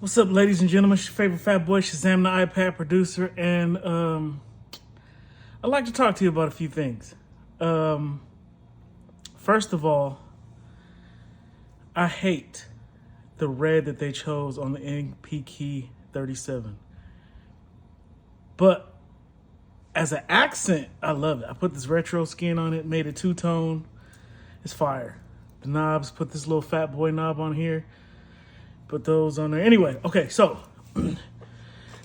What's up, ladies and gentlemen? It's your favorite fat boy, Shazam the iPad producer, and I'd like to talk to you about a few things. First of all, I hate the red that they chose on the MPC3 but as an accent, I love it. I put this retro skin on it, made it two-tone. It's fire. The knobs, put this little fat boy knob on here, put those on there. Anyway, okay, so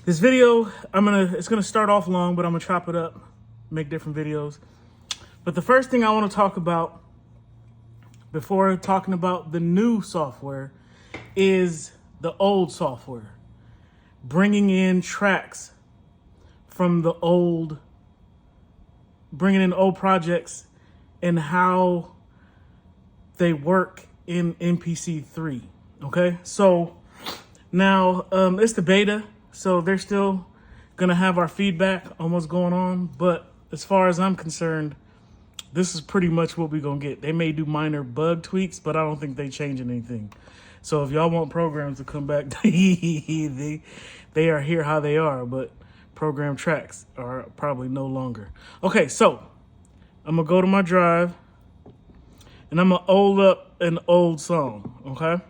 this video, it's gonna start off long, but I'm gonna chop it up, make different videos. But the first thing I want to talk about before talking about the new software is the old software. Bringing in tracks from the old, bringing in old projects and how they work in MPC3. Okay, so now it's the beta, so they're still gonna have our feedback on what's going on. But as far as I'm concerned, this is pretty much what we're gonna get. They may do minor bug tweaks, but I don't think they changing anything. So if y'all want programs to come back, they are here how they are, but program tracks are probably no longer. Okay, so I'm gonna go to my drive and I'm gonna hold up an old song, okay?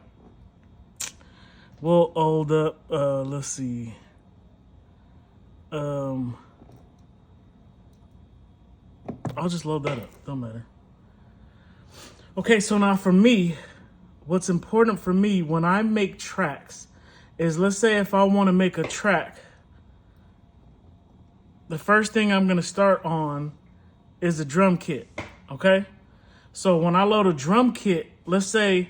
We'll hold up, let's see. I'll just load that up, don't matter. Okay, so now for me, what's important for me when I make tracks is, let's say if I want to make a track, the first thing I'm going to start on is the drum kit, okay? So when I load a drum kit, let's say,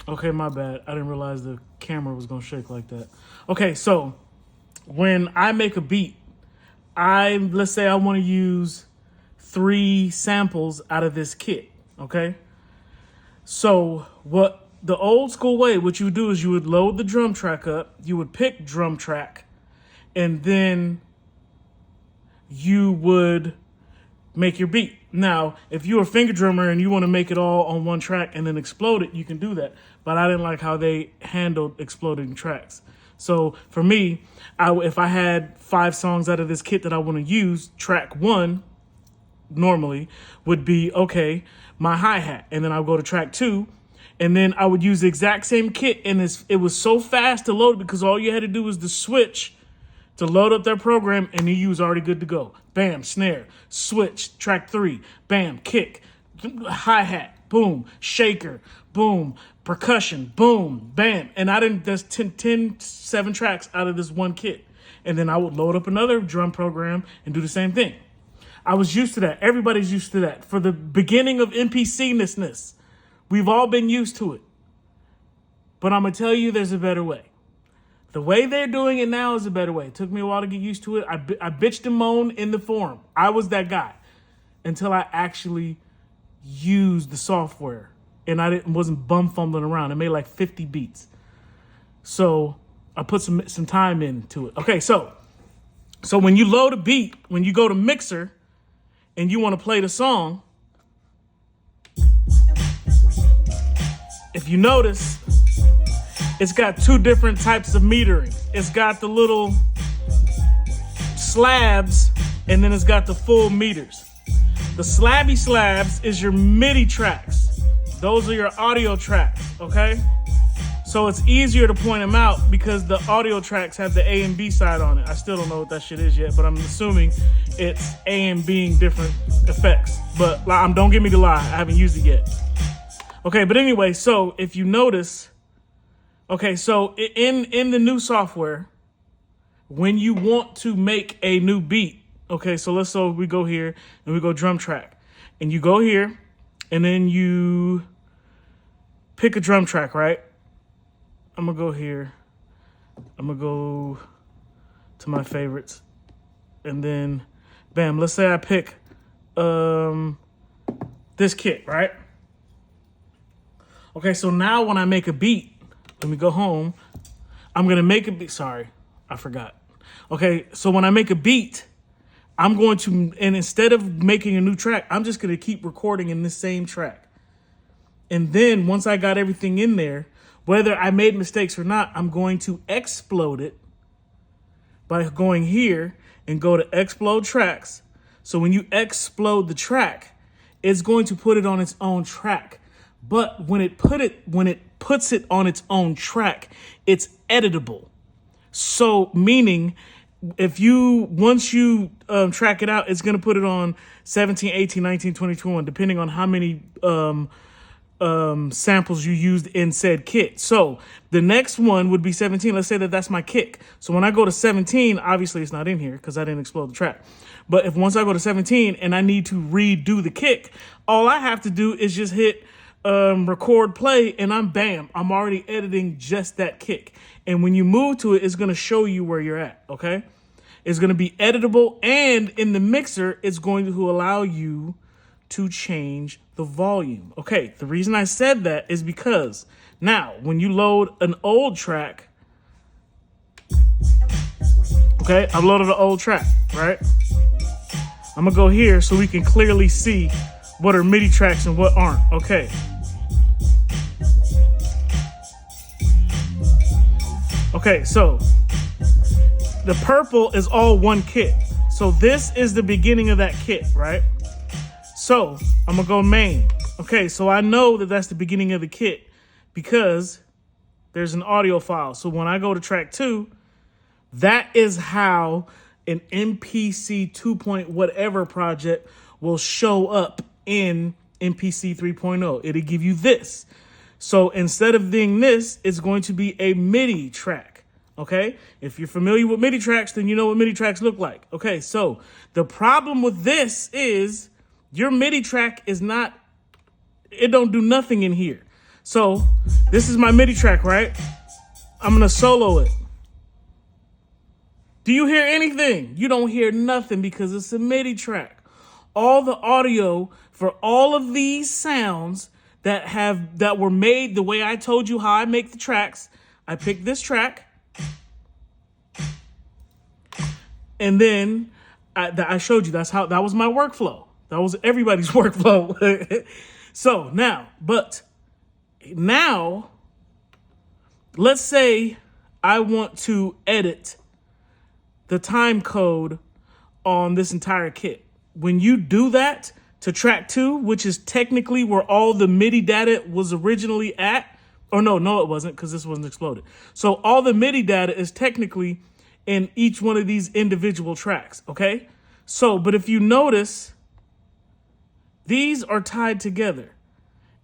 okay, my bad. I didn't realize the camera was going to shake like that. Okay, so when I make a beat, let's say I want to use 3 samples out of this kit, okay? So what the old school way, what you would do is you would load the drum track up, you would pick drum track, and then you would make your beat. Now, if you're a finger drummer and you want to make it all on one track and then explode it, you can do that. But I didn't like how they handled exploding tracks. So for me, if I had 5 songs out of this kit that I want to use, track 1 normally would be, okay, my hi-hat. And then I'll go to track 2. And then I would use the exact same kit. And it was so fast to load because all you had to do was the switch to load up their program, and you was already good to go. Bam, snare, switch, track 3, bam, kick, hi-hat, boom, shaker, boom, percussion, boom, bam. And that's 7 tracks out of this one kit. And then I would load up another drum program and do the same thing. I was used to that. Everybody's used to that. For the beginning of MPC-ness, we've all been used to it. But I'm going to tell you there's a better way. The way they're doing it now is a better way. It took me a while to get used to it. I bitched and moaned in the forum. I was that guy until I actually used the software and wasn't bum fumbling around. I made like 50 beats. So I put some time into it. Okay, so when you load a beat, when you go to Mixer and you want to play the song, if you notice, it's got 2 different types of metering. It's got the little slabs, and then it's got the full meters. The slabby slabs is your MIDI tracks. Those are your audio tracks, okay? So it's easier to point them out because the audio tracks have the A and B side on it. I still don't know what that shit is yet, but I'm assuming it's A and B different effects. But don't get me to lie, I haven't used it yet. Okay, but anyway, so if you notice, okay, so in the new software, when you want to make a new beat, okay, so we go here and we go drum track. And you go here and then you pick a drum track, right? I'm going to go here. I'm going to go to my favorites. And then, bam, let's say I pick this kit, right? Okay, so now when I make a beat, let me go home. I'm going to make a beat. Sorry, I forgot. Okay, so when I make a beat, I'm going to, and instead of making a new track, I'm just going to keep recording in this same track. And then once I got everything in there, Whether I made mistakes or not, I'm going to explode it by going here and go to explode tracks. So when you explode the track, it's going to put it on its own track. But when it puts it on its own track, it's editable. So meaning once you track it out, it's going to put it on 17, 18, 19, 20, 21, depending on how many samples you used in said kit. So the next one would be 17. Let's say that's my kick. So when I go to 17, obviously it's not in here because I didn't explode the track. But if once I go to 17 and I need to redo the kick, all I have to do is just hit record play, and I'm already editing just that kick. And when you move to it, it's going to show you where you're at. Okay. It's going to be editable, and in the mixer, it's going to allow you to change the volume. Okay, the reason I said that is because now when you load an old track, okay, I've loaded an old track, right? I'm gonna go here so we can clearly see what are MIDI tracks and what aren't. Okay. Okay, so the purple is all one kit. So this is the beginning of that kit, right? So I'm gonna go main. Okay, so I know that that's the beginning of the kit because there's an audio file. So when I go to track 2, that is how an MPC 2 point whatever project will show up in MPC 3.0. It'll give you this. So instead of being this, it's going to be a MIDI track. Okay, if you're familiar with MIDI tracks, then you know what MIDI tracks look like. Okay, so the problem with this is your MIDI track it don't do nothing in here. So this is my MIDI track, right? I'm going to solo it. Do you hear anything? You don't hear nothing because it's a MIDI track. All the audio for all of these sounds that were made the way I told you how I make the tracks, I picked this track, and then I showed you that was my workflow. That was everybody's workflow. So now, let's say I want to edit the time code on this entire kit. When you do that to track 2, which is technically where all the MIDI data was originally at, or no, it wasn't because this wasn't exploded. So all the MIDI data is technically in each one of these individual tracks, okay? So, but if you notice, these are tied together,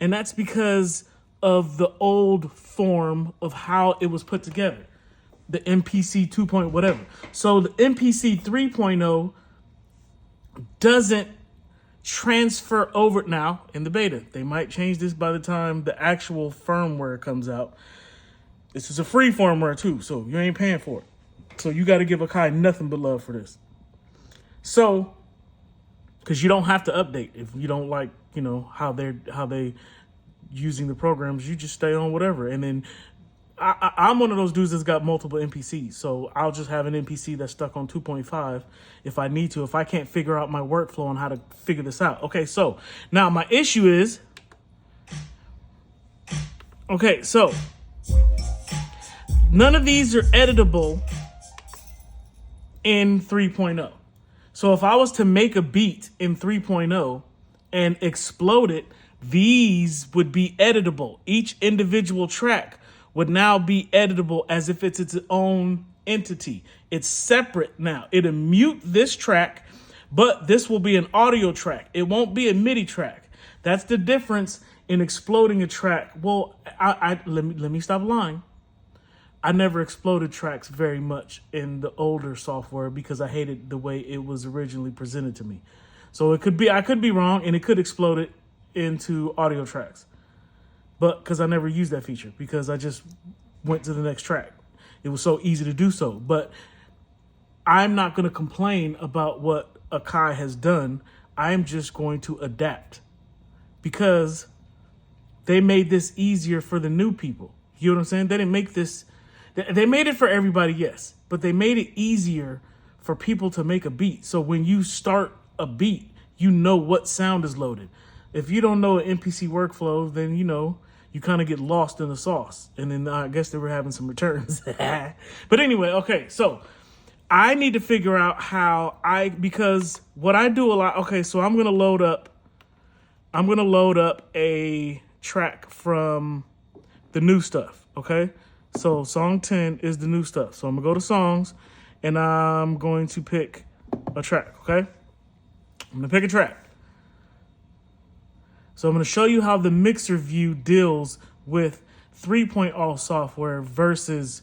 and that's because of the old form of how it was put together, the MPC 2 point whatever. So the MPC 3.0 doesn't transfer over now in the beta. They might change this by the time the actual firmware comes out. This is a free firmware too, so you ain't paying for it. So you got to give Akai nothing but love for this. So, because you don't have to update if you don't like, how they using the programs. You just stay on whatever. And then I'm one of those dudes that's got multiple MPCs. So I'll just have an MPC that's stuck on 2.5 if I need to, if I can't figure out my workflow on how to figure this out. Okay, so now my issue is, so none of these are editable in 3.0. So if I was to make a beat in 3.0 and explode it, these would be editable. Each individual track would now be editable as if it's its own entity. It's separate now. It'll mute this track, but this will be an audio track. It won't be a MIDI track. That's the difference in exploding a track. Well, let me stop lying. I never exploded tracks very much in the older software because I hated the way it was originally presented to me. So I could be wrong, and it could explode it into audio tracks. But because I never used that feature, because I just went to the next track. It was so easy to do so. But I'm not going to complain about what Akai has done. I'm just going to adapt because they made this easier for the new people. You know what I'm saying? They didn't make this. They made it for everybody, yes, but they made it easier for people to make a beat. So when you start a beat, you know what sound is loaded. If you don't know an MPC workflow, then you kind of get lost in the sauce. And then I guess they were having some returns. But anyway, okay, so I need to figure out because what I do a lot, okay, so I'm gonna load up a track from the new stuff, okay? So song 10 is the new stuff. So I'm gonna go to songs and I'm going to pick a track, okay? I'm gonna pick a track. So I'm gonna show you how the mixer view deals with 3.0 software versus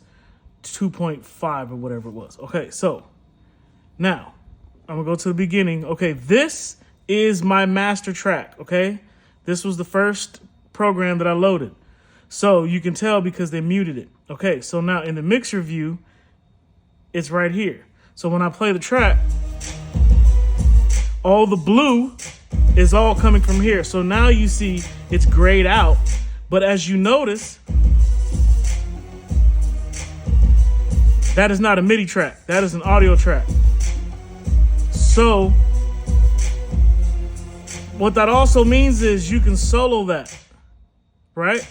2.5 or whatever it was. Okay, so now I'm gonna go to the beginning. Okay, this is my master track, okay? This was the first program that I loaded. So you can tell because they muted it. Okay, so now in the mixer view, it's right here. So when I play the track, all the blue is all coming from here. So now you see it's grayed out. But as you notice, that is not a MIDI track. That is an audio track. So what that also means is you can solo that, right?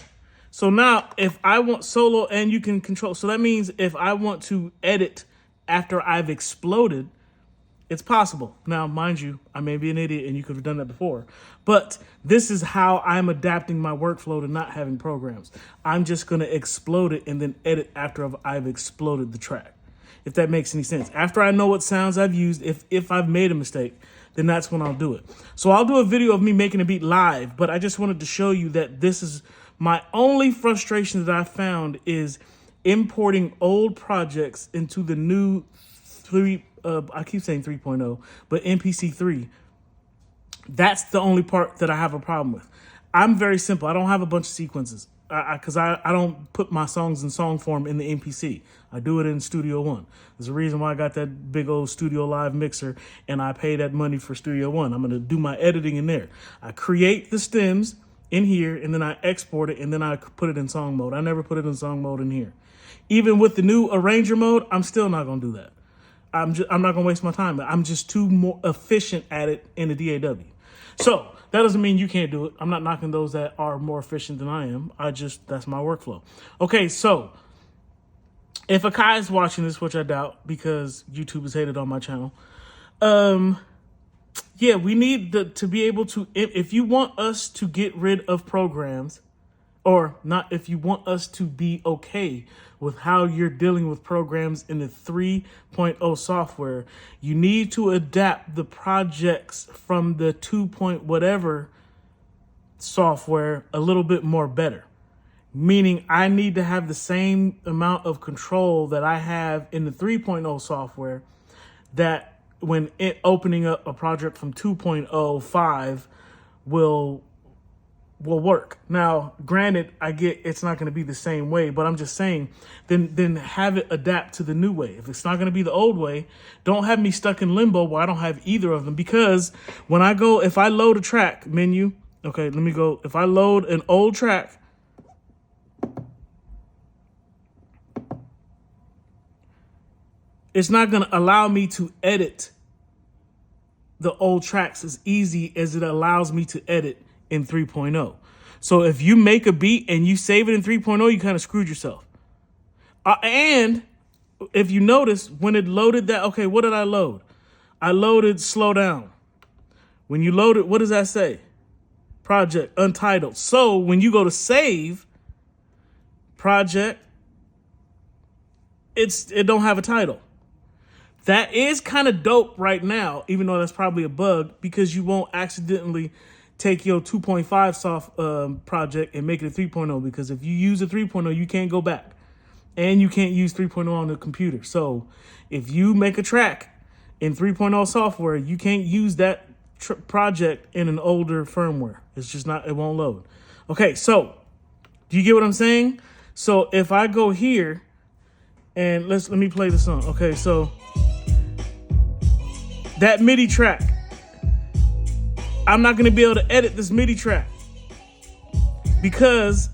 So now if I want solo and you can control, so that means if I want to edit after I've exploded, it's possible. Now, mind you, I may be an idiot and you could have done that before, but this is how I'm adapting my workflow to not having programs. I'm just going to explode it and then edit after I've exploded the track, if that makes any sense. After I know what sounds I've used, if I've made a mistake, then that's when I'll do it. So I'll do a video of me making a beat live, but I just wanted to show you that this is my only frustration that I found is importing old projects into the new I keep saying 3.0, but MPC3. That's the only part that I have a problem with. I'm very simple. I don't have a bunch of sequences because I don't put my songs in song form in the MPC. I do it in Studio One. There's a reason why I got that big old Studio Live mixer and I pay that money for Studio One. I'm going to do my editing in there. I create the stems in here and then I export it and then I put it in song mode. I never put it in song mode in here. Even with the new arranger mode, I'm still not going to do that. I'm not going to waste my time. I'm just too more efficient at it in the DAW. So that doesn't mean you can't do it. I'm not knocking those that are more efficient than I am. That's my workflow. Okay, so if Akai is watching this, which I doubt because YouTube has hated on my channel, yeah, we need to be able to, if you want us to get rid of programs, or not, if you want us to be okay with how you're dealing with programs in the 3.0 software, you need to adapt the projects from the 2. Whatever software a little bit more better. Meaning I need to have the same amount of control that I have in the 3.0 software, that when opening up a project from 2.05 will work. Now, granted, I get it's not going to be the same way, but I'm just saying, then have it adapt to the new way. If it's not going to be the old way, don't have me stuck in limbo where I don't have either of them. Because if I load a track menu, okay, let me go. If I load an old track, it's not going to allow me to edit the old tracks as easy as it allows me to edit in 3.0. So if you make a beat and you save it in 3.0, you kind of screwed yourself. And if you notice, when it loaded that, okay, what did I load? I loaded slow down. When you load it, what does that say? Project untitled. So when you go to save project, it don't have a title. That is kind of dope right now, even though that's probably a bug, because you won't accidentally take your 2.5 soft project and make it a 3.0, because if you use a 3.0, you can't go back. And you can't use 3.0 on the computer. So if you make a track in 3.0 software, you can't use that project in an older firmware. It's just not, it won't load. Okay, so do you get what I'm saying? So if I go here and let me play the song. Okay, so that MIDI track, I'm not going to be able to edit this MIDI track because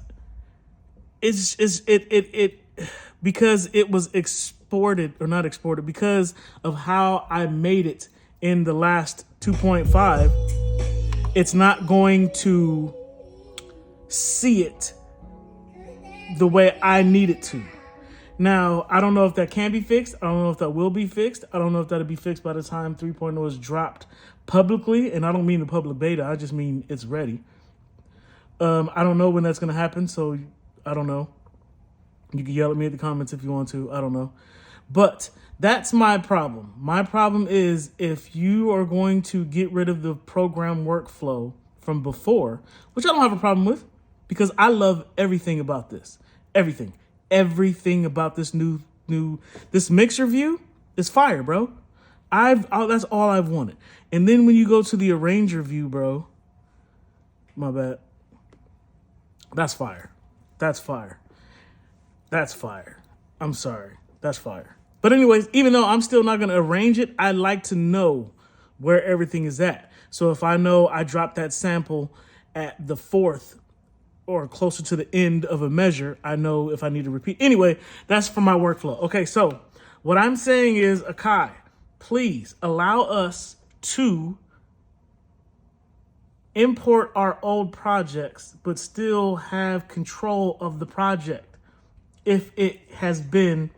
because it was exported, or not exported, because of how I made it in the last 2.5. It's not going to see it the way I need it to. Now, I don't know if that can be fixed. I don't know if that will be fixed. I don't know if that'll be fixed by the time 3.0 is dropped publicly. And I don't mean the public beta. I just mean it's ready. I don't know when that's going to happen. So I don't know. You can yell at me in the comments if you want to. I don't know. But that's my problem. My problem is if you are going to get rid of the program workflow from before, which I don't have a problem with because I love everything about this. Everything about this this mixer view is fire, bro. That's all I've wanted. And then when you go to the arranger view, bro, my bad. That's fire. I'm sorry. That's fire. But anyways, even though I'm still not going to arrange it, I like to know where everything is at. So if I know I dropped that sample at the 4th or closer to the end of a measure, I know if I need to repeat. Anyway, that's for my workflow. Okay, so what I'm saying is, Akai, please allow us to import our old projects, but still have control of the project if it has been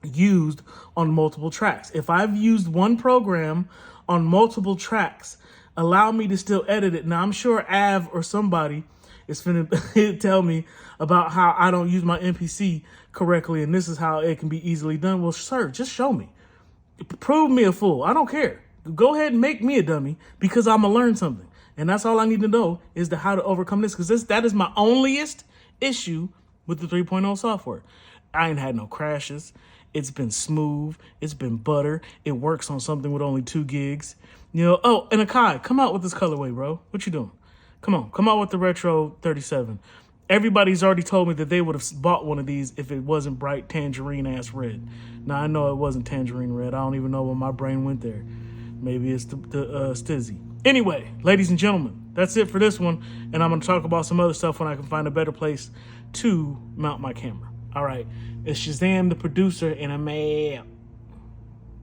used on multiple tracks. If I've used one program on multiple tracks, allow me to still edit it. Now, I'm sure Av or somebody is finna tell me about how I don't use my MPC correctly, and this is how it can be easily done. Well, sir, just show me. Prove me a fool. I don't care. Go ahead and make me a dummy because I'm gonna learn something. And that's all I need to know is how to overcome this, because that is my onlyest issue with the 3.0 software. I ain't had no crashes. It's been smooth. It's been butter. It works on something with only 2 gigs. You know, oh, and Akai, come out with this colorway, bro. What you doing? Come out with the Retro 37. Everybody's already told me that they would have bought one of these if it wasn't bright tangerine-ass red. Now, I know it wasn't tangerine red. I don't even know when my brain went there. Maybe it's the Stizzy. Anyway, ladies and gentlemen, that's it for this one. And I'm going to talk about some other stuff when I can find a better place to mount my camera. All right. It's Shazam, the producer, and I'm out.